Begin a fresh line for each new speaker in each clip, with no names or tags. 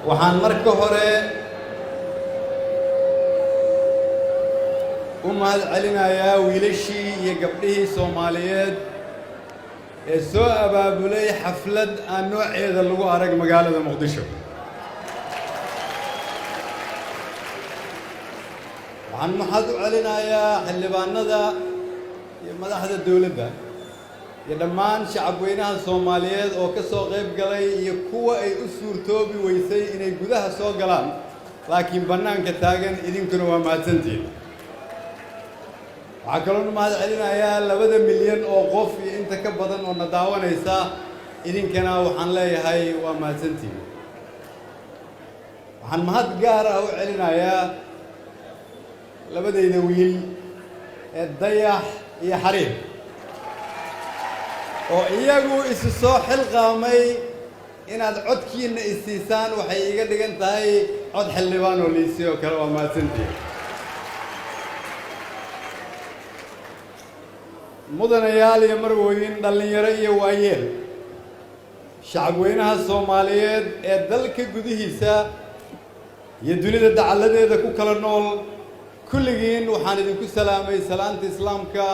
waxaan marka hore u mahad celinayaa wiilashii iyo gabdhihii Soomaaliyeed ee soo abaabulay xaflad aan nooceeda lagu arag magaalada Muqdisho. waxaan mahad u celinayaa xildhibaanada iyo madaxda dawladda iyo dhammaan shacabweynaha Soomaaliyeed oo ka soo qayb galay iyo kuwa ay u suurtoobi weysay inay gudaha soo galaan laakiin bannaanka taagan idinkuna waa mahadsantihiin. waxaan kaloo mahad celinayaa 2 milyan oo qof iyo inta ka badan oo na daawanaysa idinkana waxaan leeyahay waa mahadsantihiin. waxaan mahad gaar ah u celinayaa labadayda wiil ee Dayax iyo Xariir oo iyagu isu soo xilqaamay inaad codkiina isiisaan waxay iga dhigan tahay cod xildhibaan oo liisay oo kale waa mahadsantihiin. mudanayaal iyo marwooyin dhalinyaro iyo waayeel shacabweynaha Soomaaliyeed ee dalka gudihiisa iyo dunida dacaladeeda ku kala nool kulligiin waxaan idinku salaamay salaanta islaamka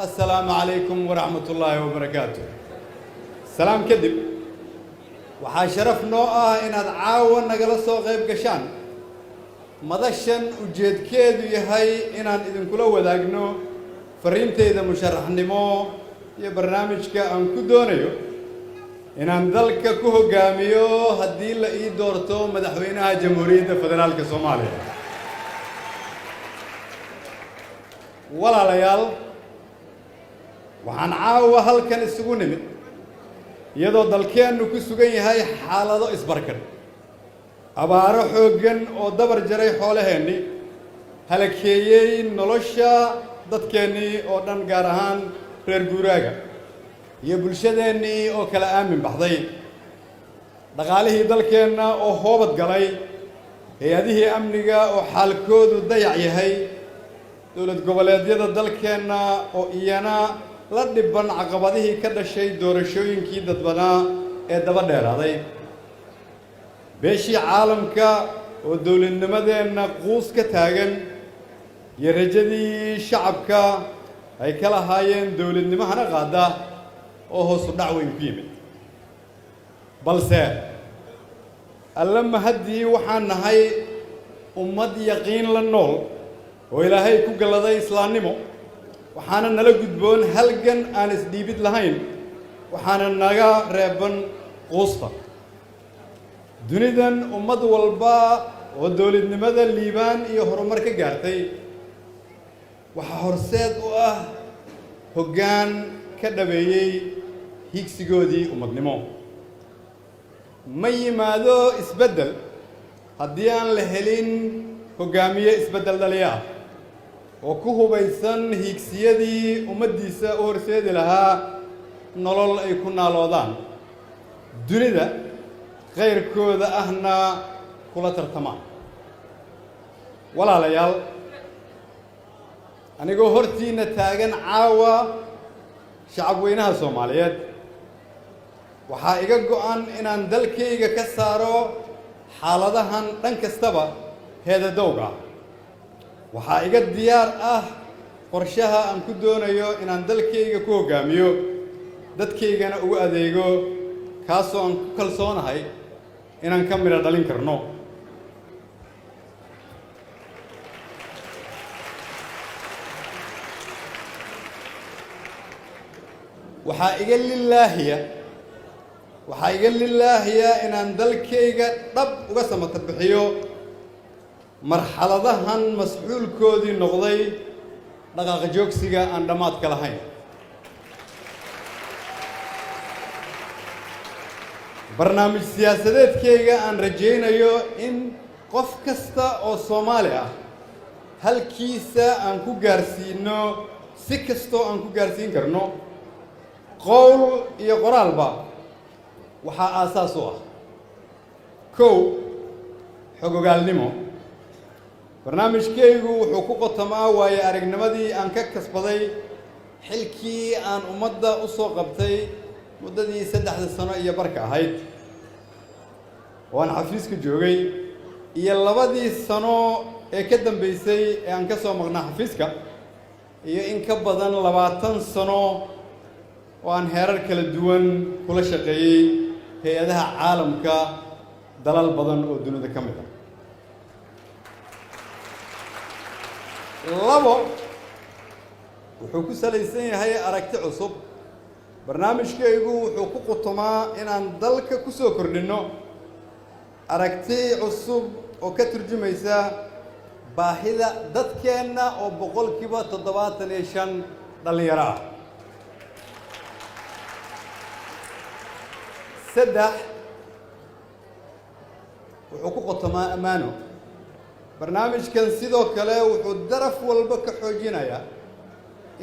assalaamu calaykum waraxmatullaahi wabarakaatuh. salaam kadib waxaa sharaf noo ah inaad caawa nagala soo qayb gashaan madashan ujeedkeedu yahay inaan idinkula wadaagno fariintayda musharaxnimo iyo barnaamijka aan ku doonayo inaan dalka ku hogaamiyo haddii la ii doorto madaxweynaha jamhuuriyadda federaalka Soomaaliya. walaalayaal waxaan caawa halkan isugu nimid iyadoo dalkeennu ku sugan yahay xaalado isbarkan abaaro xooggan oo dabar jaray xoolaheenni halakeeyey nolosha dadkeennii oo dhan gaar ahaan reer guuraaga iyo bulshadeennii oo kala aamin baxday dhaqaalihii dalkeenna oo hoobad galay hay-adihii amniga oo xaalkoodu dayac yahay dowlad goboleedyada dalkeenna oo iyana la dhiban caqabadihii ka dhashay doorashooyinkii dadbanaa ee daba dheeraaday beeshii caalamka oo dowladnimadeenna quus ka taagan iyo rajadii shacabka ay ka lahaayeen dowladnimo hana qaada oo hoos u dhac weyn ku yimid balse alla mahaddii waxaan nahay ummad yaqiin la nool oo ilaahay ku galladay islaamnimo waxaana nala gudboon halgan aan isdhiibid lahayn waxaana naga reeban quusta dunidan ummad walba oo dowladnimada liibaan iyo horumar ka gaartay waxaa horseed u ah hoggaan ka dhabeeyey higsigoodii ummadnimo ma yimaado isbeddel haddii aan la helin hoggaamiye isbeddel dhaliya oo ku hubaysan hiigsiyadii ummaddiisa u horseedi lahaa nolol ay ku naaloodaan dunida khayrkooda ahna kula tartamaan. walaalayaal anigoo hortiina taagan caawa shacabweynaha Soomaaliyeed waxaa iga go'an inaan dalkayga ka saaro xaaladahan dhan kastaba heedadowga waxaa iga diyaar ah qorshaha aan ku doonayo inaan dalkayga ku hoggaamiyo dadkaygana ugu adeego kaasoo aan ku kalsoonahay inaan ka midho dhalin karno. waxaa iga lilaahiya inaan dalkayga dhab uga samata bixiyo marxaladahan mas'uulkoodii noqday dhaqaaqa joogsiga aan dhammaadka lahayn. barnaamij siyaasadeedkayga aan rajaynayo in qof kasta oo Soomaali ah halkiisa aan ku gaarsiino si kastoo aan ku gaarsiin karno qowl iyo qoraalba waxaa aasaas u ah kow xogogaalnimo. barnaamijkaygu wuxuu ku qotamaa waayo aragnimadii aan ka kasbaday xilkii aan ummadda u soo qabtay muddadii 3 sano iyo barka ahayd waan xafiiska joogay iyo labadii sano ee ka dambeysay ee aan ka soo maqnaa xafiiska iyo in ka badan 20 sano oo aan heerar kala duwan kula shaqeeyay hay'adaha caalamka dalal badan oo dunida ka mid ah labo wuxuu ku salaysan yahay aragti cusub barnaamijkaygu wuxuu ku qutumaa inaan dalka ku soo kordhino aragti cusub oo ka turjumaysa baahida dadkeenna oo boqolkiiba 75 dhalinyaro ah saddex wuxuu ku qutumaa ammaano barnaamijkan sidoo kale wuxuu daraf walba ka xoojinayaa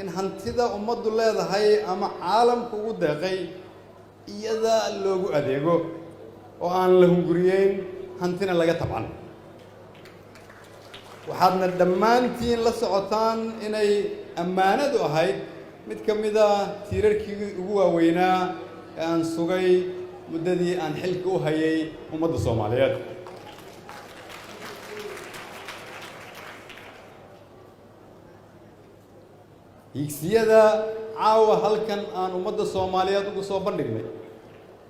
in hantida ummaddu leedahay ama caalamka ugu deeqay iyada loogu adeego oo aan la hunguriyeyn hantina laga tabcan waxaadna dhammaantiin la socotaan inay ammaanadu ahayd mid ka mid ah tiirarkii ugu waaweynaa ee aan sugay muddadii aan xilka u hayay ummadda Soomaaliyeed higsiyada caawa halkan aan ummadda Soomaaliyeed ugu soo bandhignay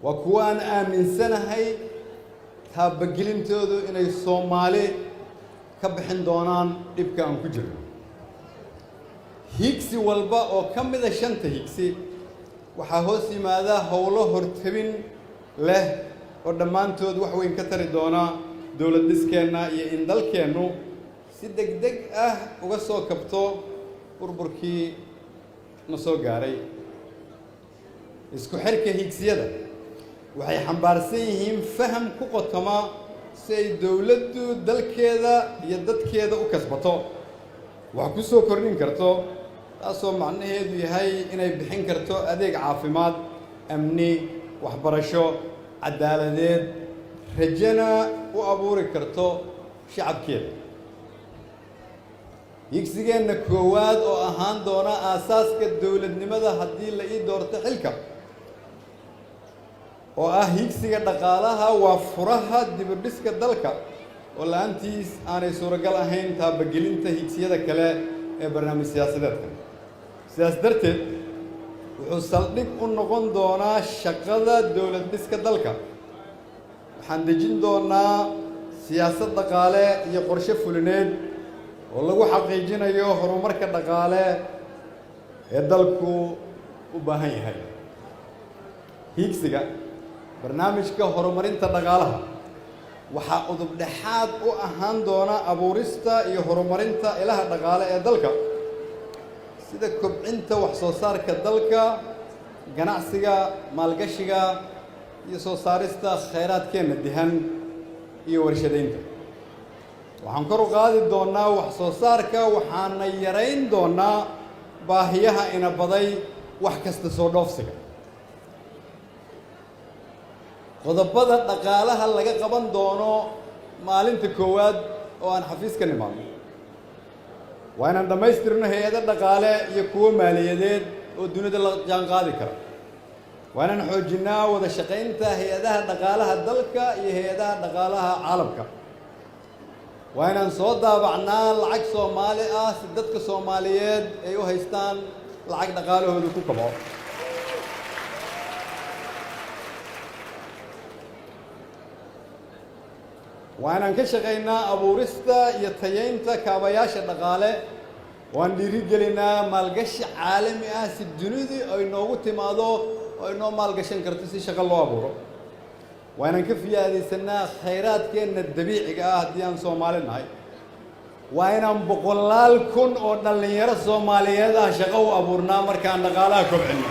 waa kuwa aan aaminsanahay taabagelintoodu inay Soomaali ka bixin doonaan dhibka aan ku jirno higsi walba oo ka mid ah shanta higsi waxaa hoos yimaada howlo hortabin leh oo dhammaantood wax weyn ka tari doona dowlad dhiskeenna iyo in dalkeennu si degdeg ah uga soo kabto burburkii na soo gaaray isku xirka higsiyada waxay xambaarsan yihiin faham ku qotoma si ay dowladdu dalkeeda iyo dadkeeda u kasbato wax ku soo kordhin karto taasoo macnaheedu yahay inay bixin karto adeeg caafimaad amni waxbarasho cadaaladeed rajana u abuuri karto shacabkeeda higsigeenna koowaad oo ahaan doona aasaaska dowladnimada haddii la ii doorto xilka oo ah higsiga dhaqaalaha waa furaha dibadhiska dalka oo la'aantiis aanay suuragal ahayn taabagelinta higsiyada kale ee barnaamij siyaasadeedka sidaas darteed wuxuu saldhig u noqon doonaa shaqada dowlad dhiska dalka waxaan dejin doonaa siyaasad dhaqaale iyo qorshe fulineed oo lagu xaqiijinayo horumarka dhaqaale ee dalku u baahan yahay higsiga barnaamijka horumarinta dhaqaalaha waxaa udub dhexaad u ahaan doona abuurista iyo horumarinta ilaha dhaqaale ee dalka sida kobcinta wax soo saarka dalka ganacsiga maalgashiga iyo soo saarista khayraadkeena dihan iyo warshadaynta waxaan kor u qaadi doonaa wax soo saarka waxaana yarayn doonaa baahiyaha ina baday wax kasta soo dhoofsiga qodobada dhaqaalaha laga qaban doono maalinta koowaad oo aan xafiiska nimaadno waa inaan dhammaystirno hay-ado dhaqaale iyo kuwo maaliyadeed oo dunida la jaan qaadi kara waa inaan xoojinnaa wada shaqaynta hay-adaha dhaqaalaha dalka iyo hay-adaha dhaqaalaha caalamka waa inaan soo daabacnaa lacag Soomaali ah si dadka Soomaaliyeed ay u haystaan lacag dhaqaalahooda ku kabo waa inaan ka shaqaynaa abuurista iyo tayeynta kaabayaasha dhaqaale waan dhiirigelinaa maalgashi caalami ah si dunidu ay noogu timaado oo ay noo maalgashan karto si shaqo loo abuuro waa inaan ka fiyaadaysanaa khayraadkeenna dabiiciga ah haddii aan Soomaali nahay waa inaan 100 kun oo dhalinyaro Soomaaliyeed ah shaqo u abuurnaa markaan dhaqaalaha kobcinno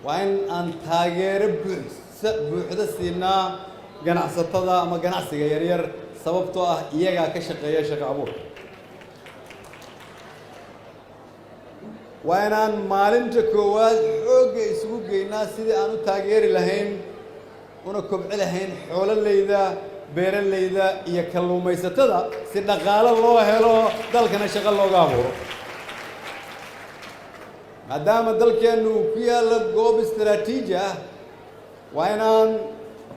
waa in aan taageero buuxda siinaa ganacsatada ama ganacsiga yaryar sababtoo ah iyagaa ka shaqeeya shaqo abuurka waa inaan maalinta koowaad xoogga isugu geynaa sidii aan u taageeri lahayn una kobci lahayn xoololeyda beeralayda iyo kalluumaysatada si dhaqaale loo helo dalkana shaqo looga abuuro maadaama dalkeennu uu ku yaallo goob istaraatiiji ah وأنا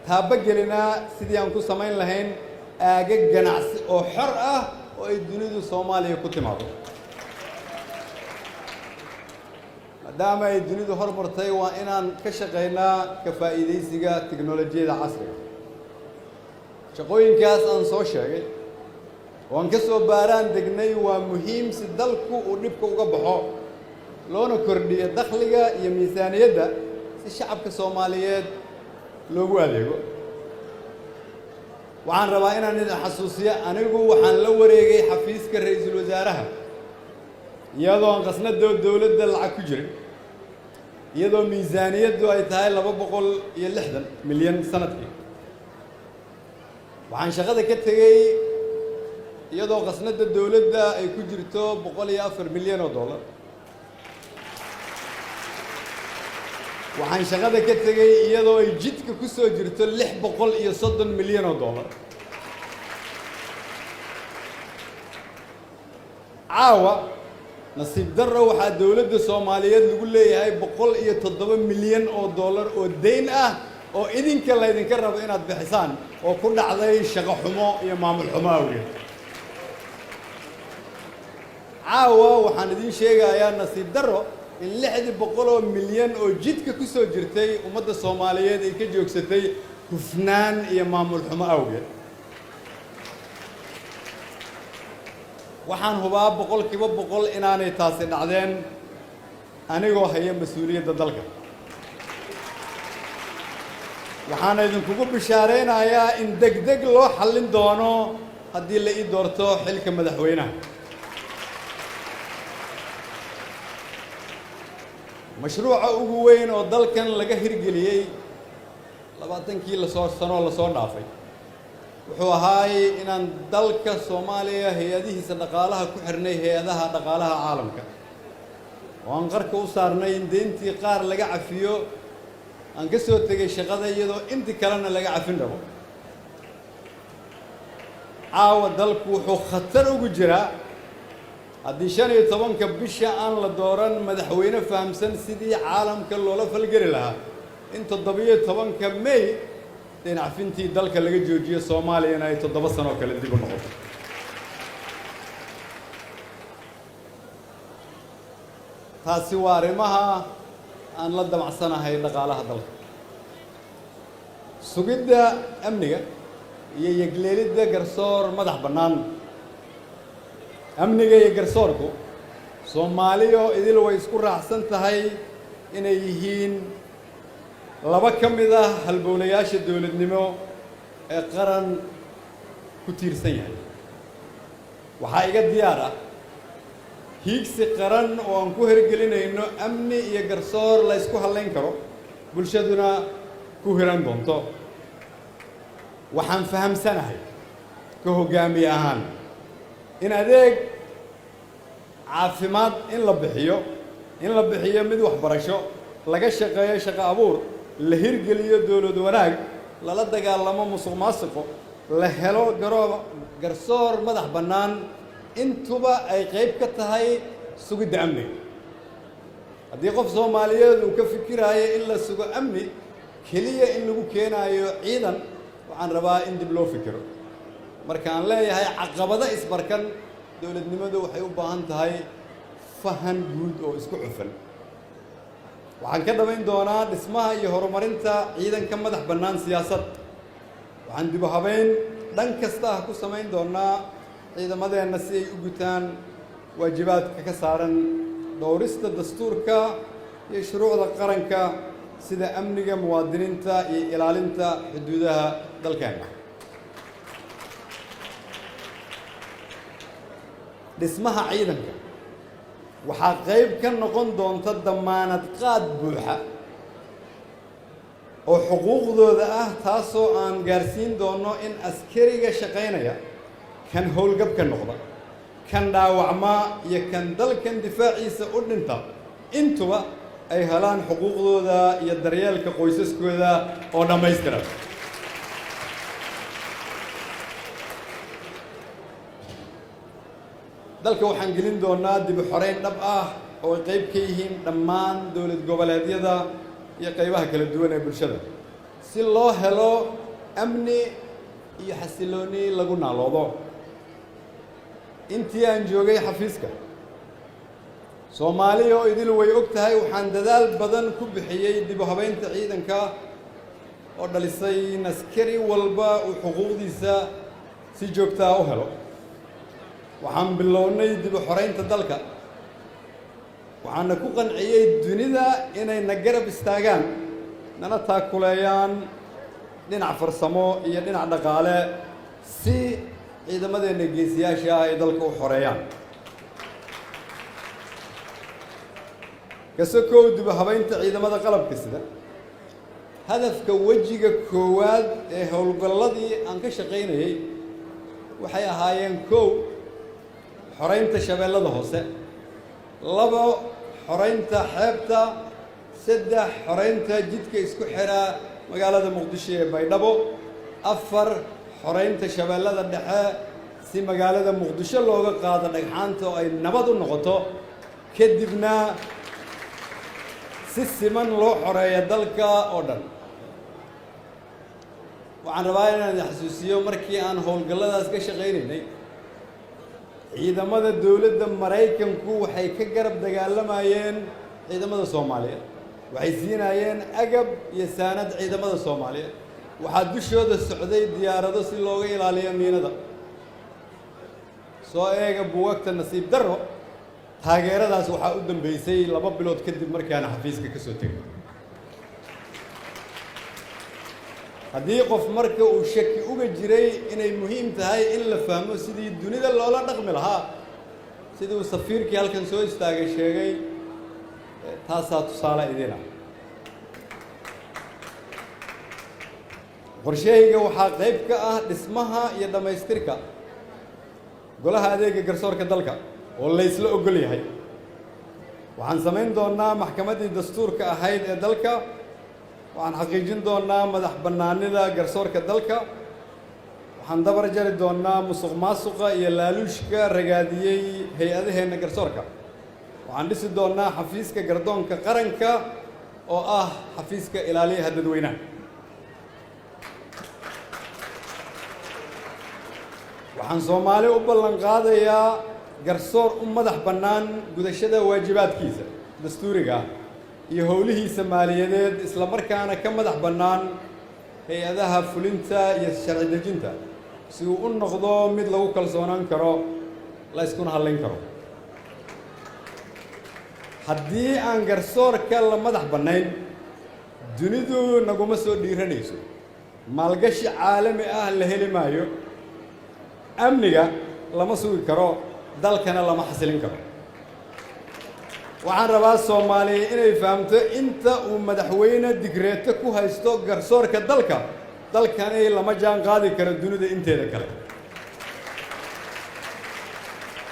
تابجلنا سيدي أنكو سمين لهين أجا جناس أو حرقة ويدنيدو الصومالية كتمارو دام يدنيدو هرمرتي وأنا كشغينا كفائديسيجا تكنولوجيا العصرية شقوين كاس أن سوشيال وأن كسو باران دقني ومهم سدلكو ونبكو وقبحو لونو كردية دخلية يميزانية دا الشعب كصوماليات لوجو عليكو وعن رواينا ندى حسوسية أنا جو وحن لوريجي حفيز كرئيس الوزراء يادو أنقصنا الدولة دل عكجري يادو ميزانية دو أيتهاي لما بقول يلحدن مليون سنة كي وعن شغلة كتجي يادو أنقصنا الدولة دا يكجرتو بقول يافر مليون دولار وعن شغلة كتجي يادو يجيتك كسو جرتو لح بقول يصدن مليون دولار عاوة نصيب درة وحد دولة الصوماليات نقول لي هاي بقول يتضرب مليون دولار ودين أو إذن كلا إذن كرب إنها بحسان وكل عضي شغل حماة يمام الحماوي عاوة وحندين شيء يا نصيب درة اللي حد بقوله مليون أو جدك كسر جرتي ومدة الصوماليات يكجوك ستي كفنان يمام الحماوي waxaan hubaa boqolkiiba boqol inaanay taasi dhacdeen anigoo haya mas'uuliyadda dalka waxaan idinkugu bishaareynayaa in degdeg loo xallin doono haddii la ii doorto xilka madaxweynaha mashruuca ugu weyn oo dalkan laga hirgeliyey 20kii sano la soo dhaafay wuxuu ahaay inaan dalka Soomaaliya hay'adihiisa dhaqaalaha ku xirnay hay'adaha dhaqaalaha caalamka oo aan qarka u saarnay in deyntii qaar laga cafiyo aan ka soo tagay shaqada iyadoo intii kalena laga cafin rabo caawa dalku wuxuu khatar ugu jiraa haddii 15ka bisha aan la dooran madaxweyne fahamsan sidii caalamka loola falgeli lahaa in 17ka May عفنتي دلك اللي جوجي Soomaaliya أنا يتضبط سنة كلا دي بالنقطة تاسوار مها أن لدى مع السنة هاي لقالها دلك سجد أمنية يجلل ده جرسور مدح بنان أمنية يجرسوركو Soomaaliya إذا لو يذكر أحسن تهاي إن يهين laba ka mid ah halbowlayaasha dawladnimo ee qaran ku tiirsan yahay waxa iga diyaar ah hiigsi qaran oo aan ku hirgelinayno amni iyo garsoor la isku haleyn karo bulshaduna ku hiran doonto waxaan fahamsanahay ka hogaamiye ahaan in adeeg caafimaad in la bixiyo mid waxbarasho laga shaqeeyo shaqo abuur la hirgeliyo dawlad wanaag lala dagaalamo musuqmaasuqo la helo garsoor madax bannaan intuba ay qayb ka tahay sugidda amniga haddii qof Soomaaliyeed uu ka fikirayo in la sugo amni kaliya in lagu keenayo ciidan waxaan rabaa in dib loo fikiro marka aan leeyahay caqabada isbarkan dawladnimadu waxay u baahan tahay fahan guud oo isku cufan waxaan ka dhameyn doonaa dhismaha iyo horumarinta ciidanka madax bannaan siyaasad waxaan dib u habeyn dhan kasta ku sameyn doonaa ciidamadeena si ay u gutaan waajibaadka ka saaran dhowrista dastuurka iyo shuruucda qaranka sida amniga muwaadiniinta iyo ilaalinta xuduudaha dalkeena dhismaha ciidanka waxaa qayb ka noqon doonta damaanad qaad buuxa oo xuquuqdooda ah taasoo aan gaarsiin doono in askariga shaqaynaya kan howlgabka noqda kan dhaawacma iyo kan dalkan difaaciisa u dhinta intuba ay helaan xuquuqdooda iyo daryeelka qoysaskooda oo dhammaystiran dalka waxaan gelin doonaa dib u xoreyn dhab ah oo ay qayb ka yihiin dhammaan dawlad goboleedyada iyo qaybaha kala duwan ee bulshada si loo helo amni iyo xasilooni lagu naaloodo. intii aan joogay xafiiska Soomaaliya oo idil way og tahay waxaan dadaal badan ku bixiyay dib u habeynta ciidanka oo dhalisay in askari walba uu xuquuqdiisa si joogto ah u helo. waxaan bilownay dib u xoreynta dalka waxaana ku qanciyay dunida inay na garab istaagaan nana taakuleeyaan dhinac farsamo iyo dhinac dhaqaale si ciidamadeena geesiyaasha ay dalka u xoreeyaan. kasokow dib u habeynta ciidamada qalabka sida hadafka wejiga koowaad ee howlgalladii aan ka shaqaynayay waxay ahaayeen kow xoreynta shabeellada hoose, labo xoreynta xeebta, saddex xoreynta jidka isku xira magaalada muqdisho ee baydhabo, afar xoreynta shabeellada dhexe si magaalada muqdisho looga qaado dhagxaanta oo ay nabad u noqoto, kadibna si siman loo xoreeyo dalka oo dhan. waxaan rabaa inaan xasuusiyo markii aan howlgalladaas ka shaqaynaynay ciidamada dowladda Maraykanku waxay ka garab dagaalamayeen ciidamada Soomaaliyeed, waxay siinayeen agab iyo saanad ciidamada Soomaaliyeed, waxaa dushooda socday diyaarado si looga ilaaliyo miinada. soo eega buugagta nasiib darro taageeradaas waxaa u dambeysay 2 bilood kadib markii aan xafiiska ka soo tegay. haddii qof marka uu shaki uga jiray inay muhiim tahay in la fahmo sidii dunida loola dhaqmi lahaa sidii uu safiirkii halkan soo istaagay sheegay taasaa tusaale idin ah. qorshahayga waxaa qayb ka ah dhismaha iyo dhammaystirka golaha adeega garsoorka dalka oo la isla ogol yahay. waxaan samayn doonaa maxkamaddii dastuurka ahayd ee dalka, waxaan xaqiijin doonaa madax bannaanida garsoorka dalka, waxaan dabar jari doonaa musuqmaasuqa iyo laaluushka ragaadiyey hay-adaheenna garsoorka, waxaan dhisi doonaa xafiiska gardoonka qaranka oo ah xafiiska ilaaliyaha dadweynaha. waxaan Soomaali u ballan qaadayaa garsoor u madax bannaan gudashada waajibaadkiisa dastuuriga ah iyo howlihiisa maaliyadeed, isla markaana ka madax bannaan hay-adaha fulinta iyo sharci dejinta si uu u noqdo mid lagu kalsoonaan karo, la iskuna hadlayn karo. haddii aan garsoorka la madax bannayn dunidu naguma soo dhiiranayso, maalgashi caalami ah la heli maayo, amniga lama sugi karo, dalkana lama xasilin karo. waxaan rabaa Soomaaliya inay fahamto inta uu madaxweyne digreeto ku haysto garsoorka dalka, dalkani lama jaan qaadi karo dunida inteeda kale.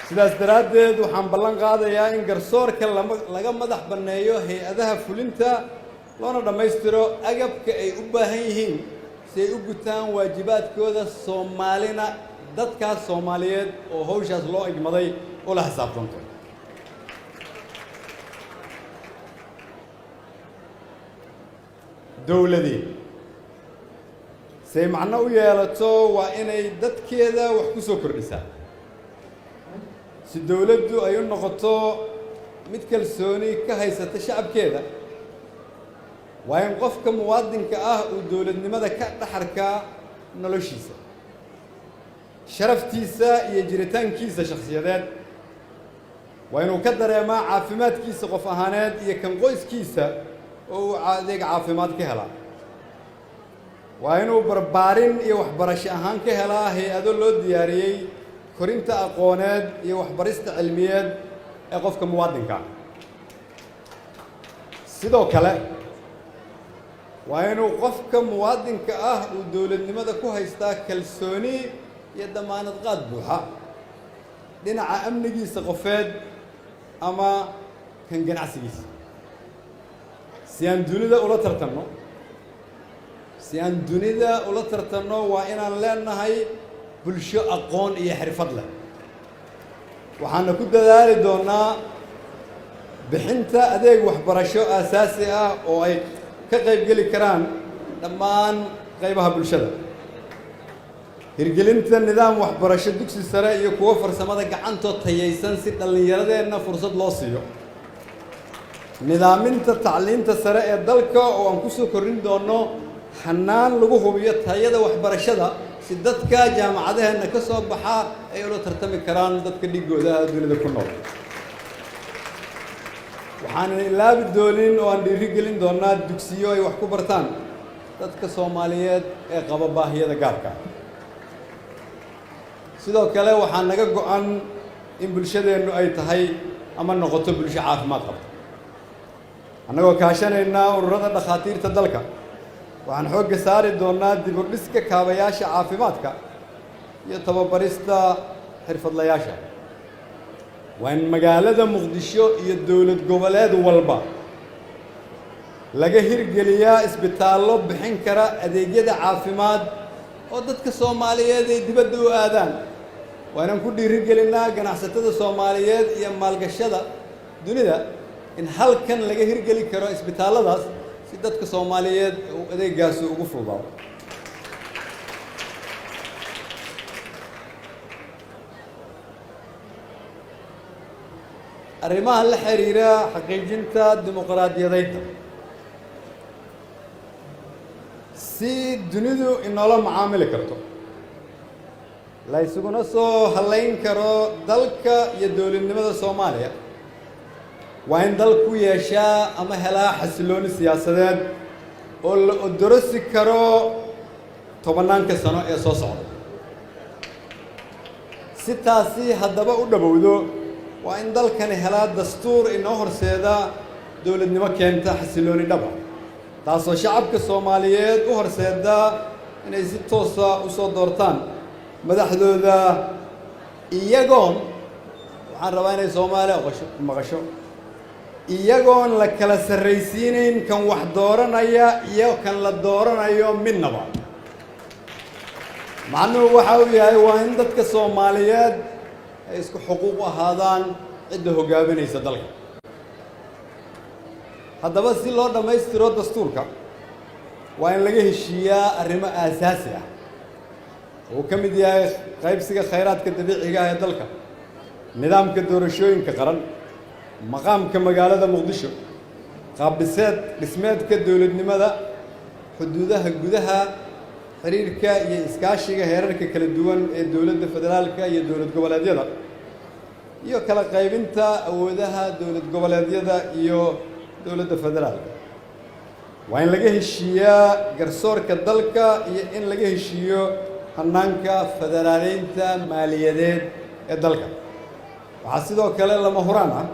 sidaas daraaddeed waxaan ballan qaadayaa in garsoorka laga madax banneeyo hay-adaha fulinta loona dhammaystiro agabka ay u baahan yihiin si ay u gutaan waajibaadkooda, Soomaalina dadkaas Soomaaliyeed oo hawshaas loo igmaday ula xisaabtanto. dowladii say macno u yeelato waa inay dadkeeda wax ku soo kordhisaa. si dowladdu ay u noqoto mid kalsooni ka haysata shacabkeeda waa in qofka muwaadinka ah uu dowladnimada ka dhaxarkaa noloshiisa, sharaftiisa iyo jiritaankiisa shakhsiyadeed. waa inuu ka dareemaa caafimaadkiisa qof ahaaneed iyo kan qoyskiisa oo uu adeeg caafimaad ka helaa. waa inuu barbaarin iyo waxbarasho ahaan ka helaa hay-ado loo diyaariyey korinta aqooneed iyo waxbarista cilmiyeed ee qofka muwaadinka ah. sidoo kale waa inuu qofka muwaadinka ah uu dowladnimada ku haystaa kalsooni iyo damaanad qaad buuxa dhinaca amnigiisa qofeed ama kan ganacsigiisa. si aan dunida ula tartanno waa inaan leenahay bulsho aqoon iyo xirfad leh. waxaana ku dadaali doonaa bixinta adeeg waxbarasho aasaasi ah oo ay ka qayb geli karaan dhammaan qaybaha bulshada hirgelinta nidaam waxbarasho dugsi sare iyo kuwa farsamada gacantoo tayaysan si dhallinyaradeenna fursad loo siiyo nidaaminta tacliinta sare ee dalka oo aan ku soo kordhin doono hannaan lagu hubiyo tayada waxbarashada si dadka jaamacadaheenna ka soo baxa ay ula tartami karaan dadka dhigooda dunida ku nool waxaan ilaabi doonin oo aan dhiirigelin doonaa dugsiyo ay wax ku bartaan dadka Soomaaliyeed ee qaba baahiyada gaarka sidoo kale waxaan naga go'an in bulshadeenu ay tahay ama noqoto bulsho caafimaad qabta annagoo kaashanayna ururada dhakhaatiirta dalka waxaan xoogga saari doonaa dib u dhiska kaabayaasha caafimaadka iyo tababarista xirfadlayaasha waa in magaalada Muqdisho iyo dawlad goboleed walba laga hirgeliyaa isbitaallo bixin kara adeegyada caafimaad oo dadka Soomaaliyeed ay dibadda u aadaan waa inaan ku dhiirigelinaa ganacsatada Soomaaliyeed iyo maalgashada dunida in halkan laga hirgeli karo isbitaalladaas si dadka Soomaaliyeed uu adeegaas ugu fududaado arrimaha la xiriira xaqiijinta dimuqraadiyadeynta si dunidu inoola macaamili karto la isuguna soo halayn karo dalka iyo dowladnimada Soomaaliya waa in dalku yeeshaa ama helaa xasilooni siyaasadeed oo la odorosi karo tobanaanka sano ee soo socda si taasi haddaba u dhabowdo waa in dalkani helaa dastuur inoo horseeda dowladnimo keenta xasilooni dhaba taasoo shacabka Soomaaliyeed u horseeda inay si toosa u soo doortaan madaxdooda iyagoon waxaan rabaa inay Soomaaliya maqasho iyagoon la kala sarraysiinayn kan wax dooranaya iyo kan la dooranayo midnaba macnuhu waxa uu yahay waa in dadka Soomaaliyeed ay isku xuquuq ahaadaan cidda hogaaminaysa dalka haddaba si loo dhammaystiro dastuurka waa in laga heshiiyaa arrimo aasaasi ah oo ka mid yahay qaybsiga khayraadka dabiiciga ah ee dalka nidaamka doorashooyinka qaran maqaamka magaalada Muqdisho qaab dhismeedka dawladnimada xuduudaha gudaha xiriirka iyo iskaashiga heerarka kala duwan ee dawladda federaalka iyo dawlad goboleedyada iyo kala qaybinta awoodaha dawlad goboleedyada iyo dawladda federaalka waa in laga heshiiyaa garsoorka dalka iyo in laga heshiiyo hannaanka federaaleynta maaliyadeed ee dalka waxaa sidoo kale lama huraan ah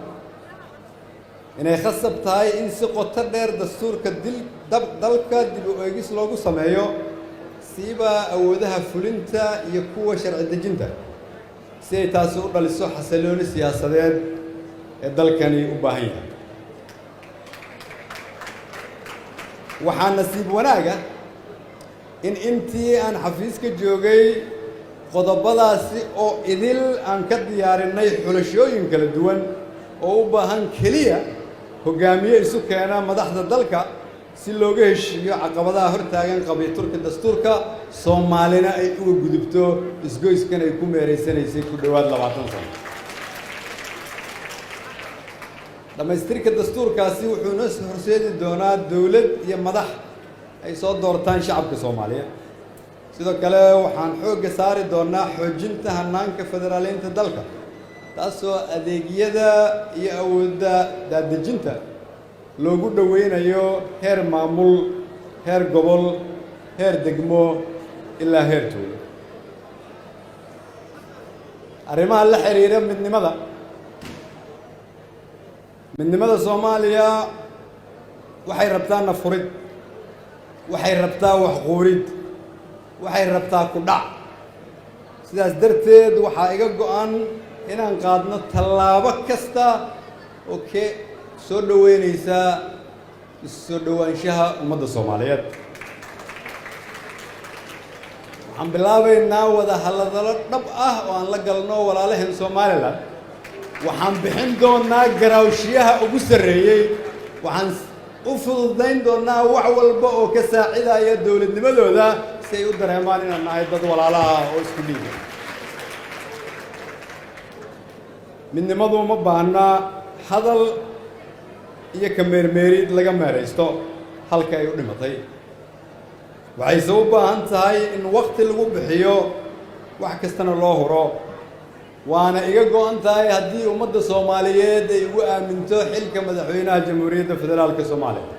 inay khasab tahay in si qoto dheer dastuurka dalka dib u eegis loogu sameeyo siiba awoodaha fulinta iyo kuwa sharci dejinta si ay taasi u dhaliso xasilooni siyaasadeed ee dalkani u baahan yahay waxaa nasiib wanaag ah in intii aan xafiiska joogay qodobadaasi oo idil aan ka diyaarinay xulashooyin kala duwan oo u baahan keliya hogaamiye isu keena madaxda dalka si looga heshiiyo caqabadaha hortaagan qabiiturka dastuurka Soomaalina ay uga gudubto isgoyskan ay ku meereysanaysay ku dhawaad 20 sano dhamaystirka dastuurkaasi wuxuu noo horseedi doonaa dawlad iyo madax ay soo doortaan shacabka Soomaaliyeed sidoo kale waxaan xoogga saari doonaa xoojinta hannaanka federaaleynta dalka taasoo adeegyada iyo awoodda daadejinta loogu dhaweynayo heer maamul heer gobol heer degmo ilaa heer tuulo arrimaha la xiriira midnimada Soomaaliya waxay rabtaa nafurid waxay rabtaa wax quurid waxay rabtaa ku dhac sidaas darteed waxaa iga go'an inaan qaadno tallaabo kasta oo soo dhaweynaysa soo dhawaanshaha ummadda Soomaaliyeed waxaan bilaabaynaa wada hadallo dhab ah oo aan la galno walaalaheen Soomaaliland waxaan bixin doonaa garaawshiyaha ugu sarreeyay ufududayn doonaa wax walba oo ka saacidaya dowladnimadooda si ay u dareemaan inaan nahay dad walaalaha oo isku dhiiba midnimadu ma baahna hadal iyo ka meermeerid laga meeraysto halka ay u dhimatay waxayse u baahan tahay in waqti lagu bixiyo wax kastana loo huro waana iga go'an tahay haddii ummadda Soomaaliyeed ay ugu aaminto xilka madaxweynaha Jamhuuriyadda Federaalka Soomaaliya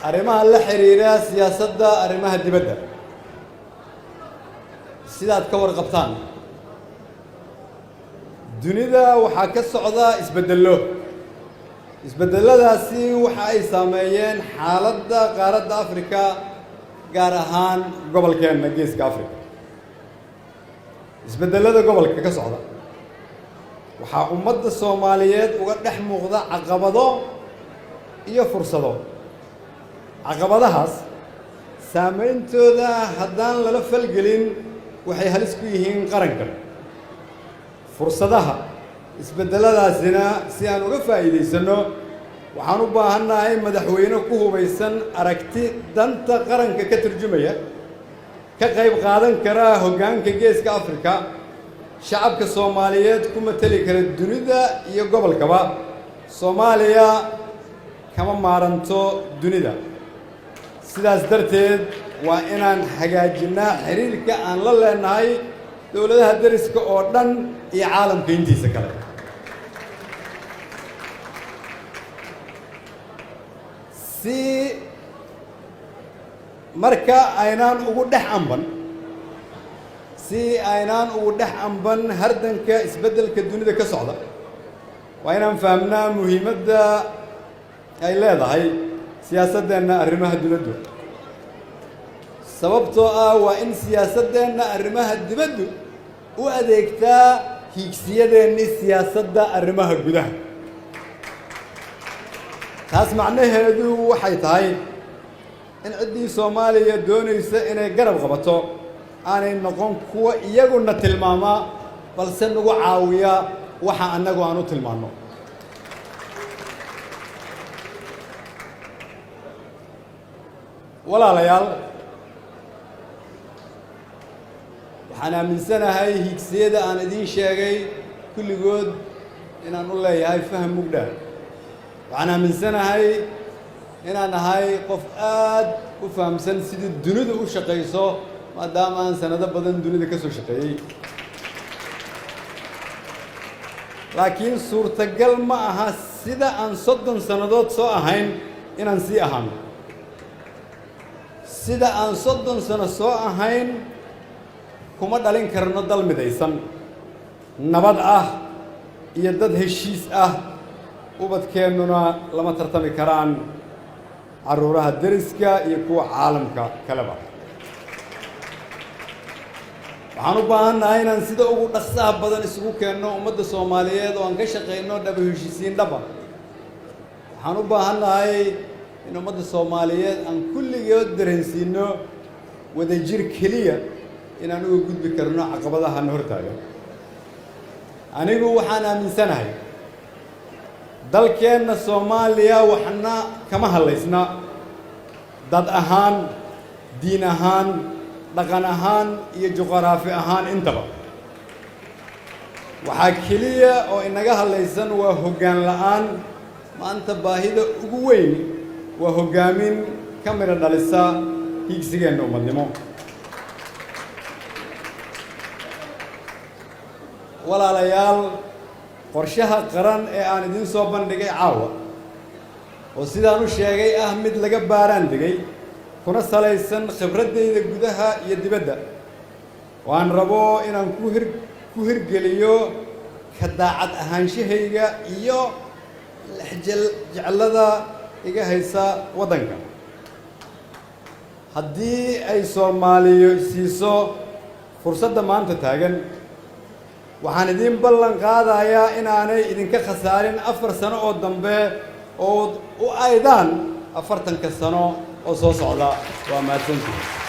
arrimaha la xiriira siyaasadda arrimaha dibadda sidaad ka warqabtaan dunida waxaa ka socda isbedeladaasi waxa ay saameeyeen xaaladda qaaradda Afrika gaar ahaan gobolkeena Geeska Afrika isbedelada gobolka ka socda waxaa ummadda Soomaaliyeed uga dhex muuqda caqabado iyo fursado caqabadahaas saameyntooda haddaan lala falgelin waxay halis ku yihiin qaranka fursadaha isbedeladaasina si aan uga faa'iideysano waxaan u baahannahay madaxweyne ku hubaysan aragti danta qaranka ka turjumaya ka qayb qaadan kara hoggaanka Geeska Afrika shacabka Soomaaliyeed ku matali kara dunida iyo gobolkaba Soomaaliya kama maaranto dunida sidaas darteed waa inaan hagaajinaa xiriirka aan la leenahay dowladaha dariska oo dhan iyo caalamka intiisa kale si marka aynaan ugu dhex amban hardanka isbeddelka dunida ka socda waa inaan fahamnaa muhiimadda ay leedahay siyaasadeenna arrimaha dibaddu sababtoo ah waa in siyaasadeenna arrimaha dibaddu u adeegtaa hiigsiyadeenni siyaasadda arrimaha gudaha taas macnaheedu waxay tahay in ciddii Soomaaliya doonaysa inay garab qabato aanay noqon kuwa iyaguna tilmaama balse nagu caawiya waxa annagu aan u tilmaano walaalayaal waxaan aaminsanahay hiigsiyada aan idiin sheegay kulligood inaan u leeyahay faham mugdha waxaan aaminsanahay inaan ahay qof aad u fahamsan sidii dunidu u shaqayso maadaama aan sanado badan dunida ka soo shaqeeyey laakiin suurtagal ma aha sida aan 30 sannadood soo ahayn inaan sii ahaano sida aan 30 sano soo ahayn kuma dhalin karno dal midaysan nabad ah iyo dad heshiis ah ubadkeennuna lama tartami karaan caruuraha deriska iyo kuwa caalamka kaleba waxaan u baahannahay inaan sida ugu dhaqsaha badan isugu keenno ummadda Soomaaliyeed oo aan ka shaqeyno dhab heshiisiin dhaba waxaan u baahannahay in ummadda Soomaaliyeed aan kulligood dareensiino wadajir keliya inaan uga gudbi karno caqabadaha hortaagan anigu waxaan aaminsanahay dalkeenna Soomaaliya waxna kama halaysna dad ahaan diin ahaan dhaqan ahaan iyo juqraafi ahaan intaba waxaa keliya oo inaga halaysan waa hoggaan la'aan maanta baahida ugu weyn waa hoggaamin ka mira dhalisa hiigsigeenna ummadnimo walaalayaal qorshaha qaran ee aan idiin soo bandhigay caawa oo sidaan u sheegay ah mid laga baaraan degay kuna salaysan khibradeyda gudaha iyo dibadda waan rabo inaan ku hirgeliyo ka daacad ahaanshahayga iyo jeclada iga haysa waddanka haddii ay Soomaaliya siiso fursadda maanta taagan waxaan idiin ballan qaadayaa inaanay idinka khasaarin 4 sano oo dambe oo u aydaan 40 sano oo soo socda waa mahadsantihiin